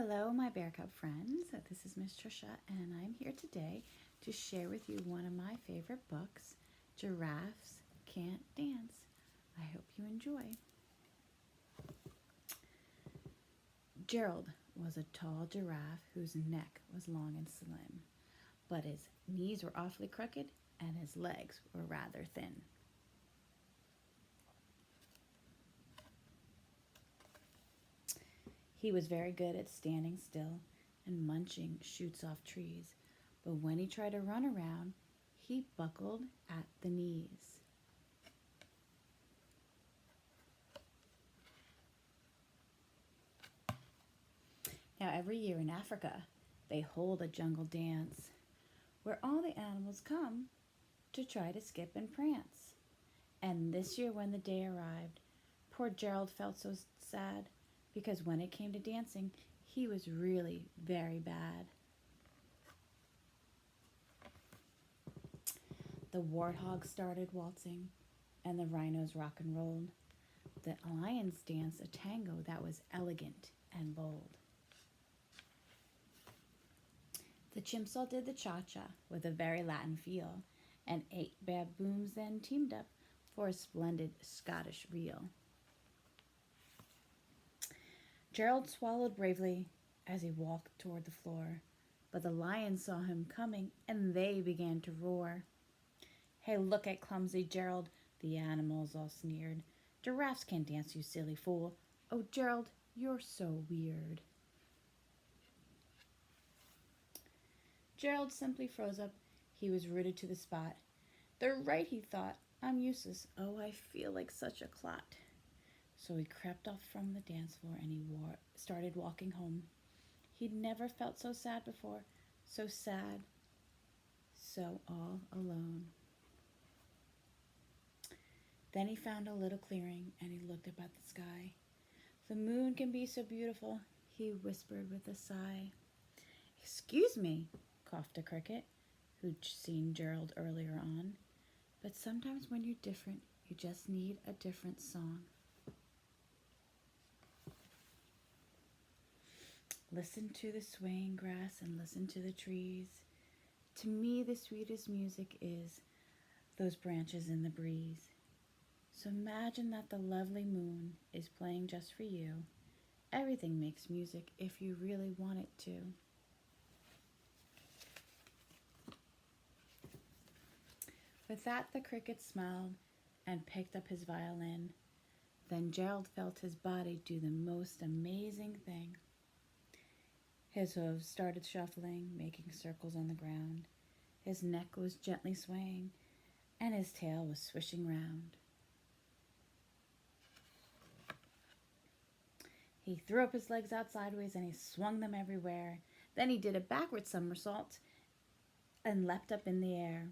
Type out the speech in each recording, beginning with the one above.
Hello, my Bear Cub friends. This is Miss Tricia, and I'm here today to share with you one of my favorite books, Giraffes Can't Dance. I hope you enjoy. Gerald was a tall giraffe whose neck was long and slim, but his knees were awfully crooked and his legs were rather thin. He was very good at standing still and munching shoots off trees, but when he tried to run around, he buckled at the knees. Now, every year in Africa, they hold a jungle dance where all the animals come to try to skip and prance. And this year, when the day arrived, poor Gerald felt so sad because when it came to dancing, he was really very bad. The warthogs started waltzing, and the rhinos rock and rolled. The lions danced a tango that was elegant and bold. The chimps all did the cha-cha with a very Latin feel, and 8 baboons then teamed up for a splendid Scottish reel. Gerald swallowed bravely as he walked toward the floor, but the lions saw him coming and they began to roar. "Hey, look at clumsy Gerald," the animals all sneered. "Giraffes can't dance, you silly fool. Oh, Gerald, you're so weird." Gerald simply froze up. He was rooted to the spot. "They're right," he thought. "I'm useless. Oh, I feel like such a clot." So he crept off from the dance floor and he started walking home. He'd never felt so sad before, so sad, so all alone. Then he found a little clearing and he looked up at the sky. "The moon can be so beautiful," he whispered with a sigh. "Excuse me," coughed a cricket, who'd seen Gerald earlier on. "But sometimes when you're different, you just need a different song." Listen to the swaying grass and listen to the trees. To me, the sweetest music is those branches in the breeze. So imagine that the lovely moon is playing just for you. Everything makes music if you really want it to. With that, the cricket smiled and picked up his violin. Then Gerald felt his body do the most amazing thing. His hooves started shuffling, making circles on the ground. His neck was gently swaying, and his tail was swishing round. He threw up his legs out sideways, and he swung them everywhere. Then he did a backward somersault and leapt up in the air.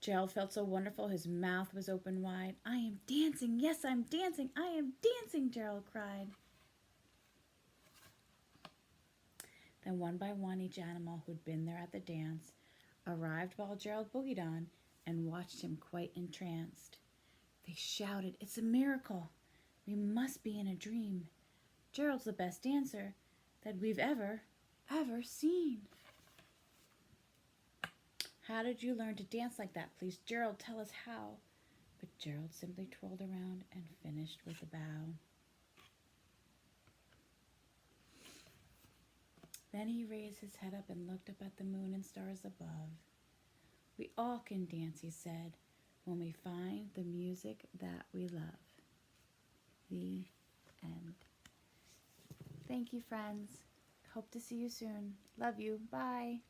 Gerald felt so wonderful, his mouth was open wide. "I am dancing, yes, I'm dancing, I am dancing," Gerald cried. Then one by one, each animal who'd been there at the dance arrived while Gerald boogied on and watched him quite entranced. They shouted, "It's a miracle. We must be in a dream. Gerald's the best dancer that we've ever seen." "How did you learn to dance like that? Please, Gerald, tell us how." But Gerald simply twirled around and finished with a bow. Then he raised his head up and looked up at the moon and stars above. "We all can dance," he said, "when we find the music that we love." The end. Thank you, friends. Hope to see you soon. Love you. Bye.